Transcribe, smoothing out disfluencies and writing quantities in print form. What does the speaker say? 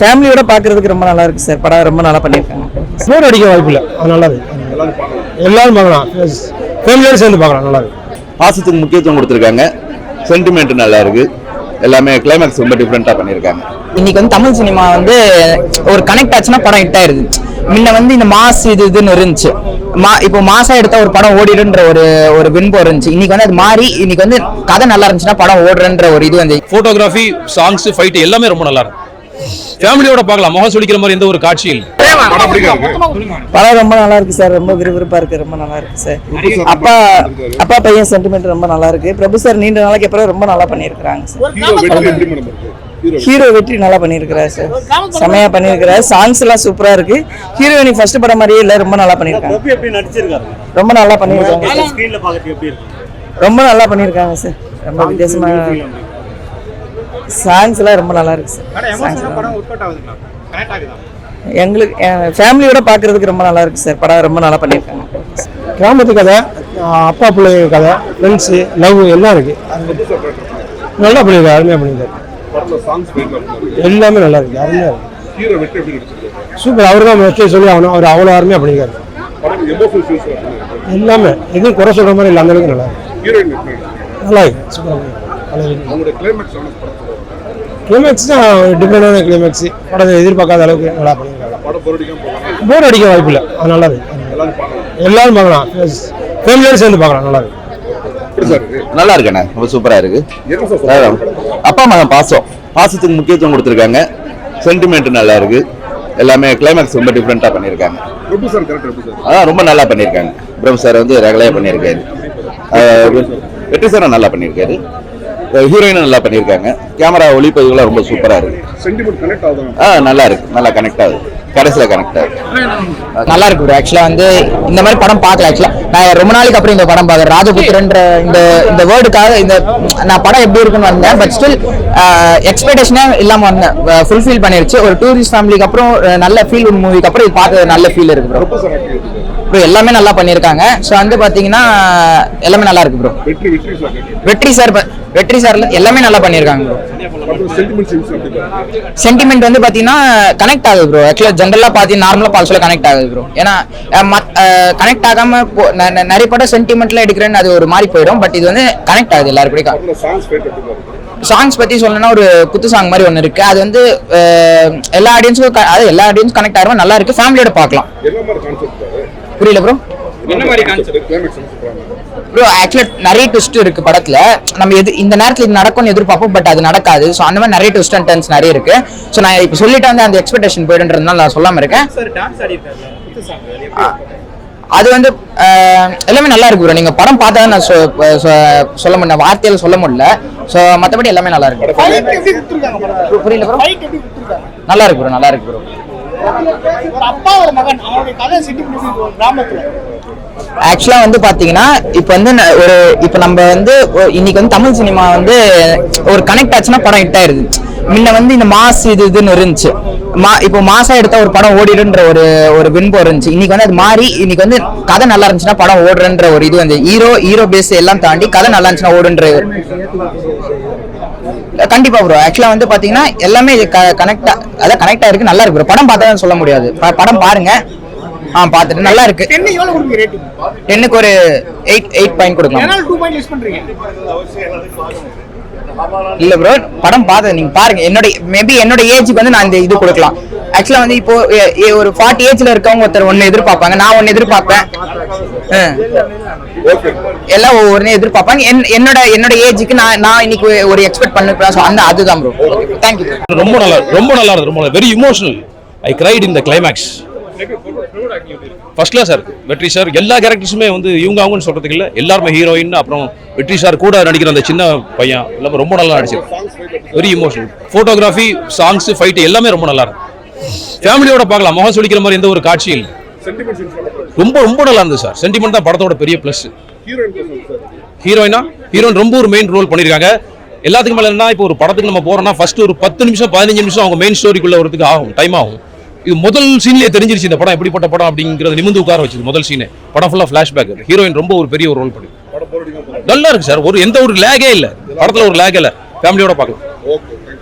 ஃபேமிலியோட பார்க்கறதுக்கு ரொம்ப நல்லா இருக்கு சார். படம் ரொம்ப நல்லா பண்ணியிருக்காங்க. போர் அடிக்க வாய்ப்பு இல்லை, அது நல்லா இருக்கு. எல்லாரும் பார்க்கலாம், ஃபேமிலியோட சேர்ந்து பார்க்கலாம், நல்லா இருக்கு. பாசத்துக்கு முக்கியத்துவம் கொடுத்துருக்காங்க, சென்டிமெண்ட் நல்லா இருக்கு, எல்லாமே கிளைமேக்ஸ் ரொம்ப டிஃப்ரெண்டா பண்ணியிருக்காங்க. இன்னைக்கு வந்து தமிழ் சினிமா வந்து ஒரு கனெக்ட் ஆச்சுன்னா படம் ஹிட் ஆயிருது. முன்ன வந்து இந்த மாஸ் இதுன்னு இருந்துச்சு, இப்போ மாசா எடுத்த ஒரு படம் ஓடிடுன்ற ஒரு வின்பம் இருந்துச்சு. இன்னைக்கு வந்து அது மாறி இன்னைக்கு வந்து கதை நல்லா இருந்துச்சுன்னா படம் ஓடுறன்ற ஒரு இது வந்து போட்டோகிராஃபி, சாங்ஸ், ஃபைட் எல்லாமே ரொம்ப நல்லா இருக்கு. ஃபேமிலியோட பார்க்கலாம், முகம் சுளிக்கிற மாதிரி எந்த ஒரு காட்சி இல்லை. படம் ரொம்ப நல்லா இருக்கு சார். ரொம்ப விறுவிறுப்பா இருக்கு, ரொம்ப நல்லா இருக்கு சார். அப்பா பையன் சென்டிமெண்ட் ரொம்ப நல்லா இருக்கு. பிரபு சார் நீண்ட நாளைக்கு அப்புறம் ரொம்ப நல்லா பண்ணியிருக்காங்க சார். ஹீரோ வெற்றி நல்லா பண்ணியிருக்கிறாரு சார், செமையா பண்ணியிருக்கிறாரு. சாங்ஸ் எல்லாம் சூப்பரா இருக்கு. ஹீரோயினி ஃபர்ஸ்ட் படம் மாதிரியே இல்ல, ரொம்ப நல்லா பண்ணியிருக்காங்க. ரொம்ப நல்லா பண்ணியிருக்காங்க, ரொம்ப நல்லா பண்ணியிருக்காங்க சார். ரொம்ப வித்தியாசமா சாங்ஸ் எல்லாம் ரொம்ப நல்லா இருக்கு சார். எங்களுக்கு ஃபேமிலியோட பார்க்கறதுக்கு ரொம்ப நல்லா இருக்கு சார். படம் ரொம்ப நல்லா பண்ணியிருக்காங்க. கிராமத்து கதை, அப்பா பிள்ளைங்க கதை, ஃப்ரெண்ட்ஸு, லவ் எல்லாம் இருக்கு. நல்லா பண்ணியிருக்காரு, அருமையாக பண்ணியிருக்காரு. எல்லாமே நல்லா இருக்கு, அருமையாக இருக்கு. சூப்பர். அவரு தான் வெற்றி சொல்லி ஆகணும், அவர் அவ்வளோ அருமையாக பண்ணியிருக்காரு. எல்லாமே எதுவும் குறை சொல்கிற மாதிரி இல்லை, அந்த அளவுக்கு நல்லா இருக்கு. நல்லா இருக்கு, சூப்பராக. கிளைமேக்ஸ் தான் டிஃப்ரெண்டான கிளைமேக்ஸ். படம் எதிர்பார்க்காத அளவுக்கு நல்லா பண்ணியிருக்காங்க. போர் அடிக்க வாய்ப்பு இல்லை, அது நல்லா இருக்கு. எல்லாரும் பார்க்கலாம், ஃபேமிலியோட சேர்ந்து பார்க்கலாம், நல்லா இருக்கு. நல்லா இருக்குண்ணே, ரொம்ப சூப்பரா இருக்கு. அப்பா மகன் பாசத்துக்கு முக்கியத்துவம் கொடுத்துருக்காங்க, சென்டிமெண்ட் நல்லா இருக்கு, எல்லாமே கிளைமேக்ஸ் ரொம்ப டிஃப்ரெண்டா பண்ணியிருக்காங்க. அதான் ரொம்ப நல்லா பண்ணியிருக்காங்க. பிரபு சார் வந்து ரெகுலரா பண்ணியிருக்காரு, வெற்றி சார் நல்லா பண்ணியிருக்காரு, ஹீரோயினும் நல்லா பண்ணியிருக்காங்க. கேமரா ஒளிப்பதிவுலாம் ரொம்ப சூப்பரா இருக்கு. நல்லா இருக்கு, நல்லா கனெக்ட் ஆகுது, கடைசியில் கனெக்ட் ஆகுது, நல்லா இருக்கு ப்ரோ. ஆக்சுவலா வந்து இந்த மாதிரி படம் பார்க்கல. ஆக்சுவலா நான் ரொம்ப நாளைக்கு அப்புறம் இந்த படம் பார்க்குறேன். ராஜபுத்திரன்ற இந்த வேர்டுக்காக நான் படம் எப்படி இருக்குன்னு வந்தேன். பட் ஸ்டில் எக்ஸ்பெக்டேஷனே இல்லாம வந்தேன். ஃபுல்ஃபில் பண்ணிருச்சு. ஒரு டூரிஸ்ட் ஃபேமிலிக்கு அப்புறம் நல்ல ஃபீல் மூவிக்கு அப்புறம் இது பார்த்து நல்ல ஃபீல் இருக்கு ப்ரோ. ப்ரோ எல்லாமே நல்லா பண்ணியிருக்காங்க. ஸோ வந்து பார்த்தீங்கன்னா எல்லாமே நல்லா இருக்கு ப்ரோ. வெற்றி சார் எல்லாமே நல்லா பண்ணியிருக்காங்க ப்ரோ. சென்டிமெண்ட் வந்து பார்த்தீங்கன்னா கனெக்ட் ஆகுது ப்ரோ. ஆக்சுவலாக ஜென்ரலாக பார்த்தீங்கன்னா நார்மலாக பால்ஸில் கனெக்ட் ஆகுது ப்ரோ. ஏன்னா கனெக்ட் ஆகாம நிறைய படம் சென்டிமெண்ட்ல எடுக்கிறேன்னு அது ஒரு மாதிரி போயிடும். பட் இது வந்து கனெக்ட் ஆகுது எல்லாருக்கும். சாங்ஸ் பத்தி சொல்லணும்னா ஒரு குத்து சாங் மாதிரி ஒன்று இருக்கு. அது வந்து எல்லா ஆடியன்ஸும் கனெக்ட் ஆகும், நல்லா இருக்கு. ஃபேமிலியோட பார்க்கலாம். புரியல ப்ரோ. ப்ரோ ஆக்சுவலா நிறைய ட்விஸ்ட் இருக்கு படத்துல. நம்ம இந்த நேரத்துல இது நடக்கும்னு எதிர்பார்ப்போம், பட் அது நடக்காது. ஸோ அந்த மாதிரி நிறைய ட்விஸ்ட் அண்ட் டர்ன்ஸ் நிறைய இருக்கு. ஸோ நான் இப்போ சொல்லிட்டு வந்து அந்த எக்ஸ்பெக்டேஷன் போயிடுன்றதுனால நான் சொல்லாம இருக்கேன். அது வந்து எல்லாமே நல்லா இருக்கு ப்ரோ. நீங்க படம் பார்த்தா நான் சொல்ல முடியல, வார்த்தையில சொல்ல முடியல. ஸோ மற்றபடி எல்லாமே நல்லா இருக்கு. புரியல ப்ரோ. நல்லா இருக்கு ப்ரோ, நல்லா இருக்கு ப்ரோ. ஆக்சுவலா வந்து பாத்தீங்கன்னா இப்ப நம்ம வந்து இன்னைக்கு வந்து தமிழ் சினிமா வந்து ஒரு கனெக்ட் ஆச்சுன்னா படம் ஹிட் ஆயிருது. முன்ன வந்து இந்த மாஸ் இதுன்னு இருந்துச்சு, இப்போ மாசா எடுத்த ஒரு படம் ஓடிடுன்ற ஒரு வின்பம் இருந்துச்சு. இன்னைக்கு வந்து அது மாறி இன்னைக்கு வந்து கதை நல்லா இருந்துச்சுன்னா படம் ஓடுறன்ற ஒரு இது வந்து ஹீரோ பேஸ் எல்லாம் தாண்டி கதை நல்லா இருந்துச்சுன்னா ஓடுன்ற. கண்டிப்பா ப்ரோ. ஆக்சுவலா வந்து பாத்தீங்கன்னா எல்லாமே கனெக்ட் ஆயிருக்கு, நல்லா இருக்கு ப்ரோ. படம் பார்த்தா சொல்ல முடியாது, படம் பாருங்க. பாத்துட்டு நல்லா இருக்கு. 10க்கு ஒரு 8 பாயிண்ட் கொடுக்கலாம். இல்ல ப்ரோ, படம் பார்த்து நீங்க பாருங்க. என்னோட ஏஜுக்கு வந்து நான் இந்த இது கொடுக்கலாம். ஆக்சுவலா வந்து இப்போ ஒரு 40 ஏஜ்ல இருக்கவங்க ஒருத்தர் ஒன்னு எதிர்பார்ப்பாங்க, நான் ஒன்னு எதிர்பார்ப்பேன், எல்லாம் ஒவ்வொரு எதிர்பார்ப்பாங்க. என்னோட ஏஜுக்கு நான் இன்னைக்கு ஒரு எக்ஸ்பெக்ட் பண்ணிருப்பேன். அதுதான் ப்ரோ. தேங்க்யூ. ரொம்ப நல்லா இருந்தது. Very emotional. I cried in the climax. First class இருக்கு. வெற்றி சார் எல்லா கேரக்டர்ஸுமே வந்து அவங்கன்னு சொல்றதுக்கு இல்லை, எல்லாருமே ஹீரோயின். அப்புறம் வெற்றி சார் கூட நடிக்கிற அந்த சின்ன பையன் எல்லாமே ரொம்ப நல்லா நடிச்சிருக்கு. Very emotional. Photography, songs, fight எல்லாமே ரொம்ப நல்லா இருக்கு. ஃபேமிலியோட பார்க்கலாம், முகம் சுளிக்கிற மாதிரி எந்த ஒரு காட்சி இல்லை. ரொம்ப நல்லா இருந்தது சார். சென்டிமெண்ட் தான் படத்தோட பெரிய பிளஸ். ஹீரோயின் ரொம்ப ஒரு மெயின் ரோல் பண்ணிருக்காங்க. எல்லாத்துக்கும் மேல என்ன, இப்போ ஒரு படத்துக்கு நம்ம போறோம்னா ஃபர்ஸ்ட் ஒரு 10 நிமிஷம் 15 நிமிஷம் அவங்க மெயின் ஸ்டோரிக்குள்ள வரதுக்கு ஆகும், டைம் ஆகும். இது முதல் சீன்லயே தெரிஞ்சிருச்சு இந்த படம் எப்படிப்பட்ட படம் அப்படிங்கறது. நிமிந்து உட்கார வச்சது முதல் சீனே. படம் ஃபுல்லா ஃபிளாஷ்பேக். ஹீரோயின் ரொம்ப ஒரு பெரிய ஒரு ரோல் பண்ணி நல்லா இருக்கு சார். எந்த ஒரு லேகே இல்ல படத்துல, ஒரு லேக் இல்ல. ஃபேமிலியோட பார்க்கலாம்.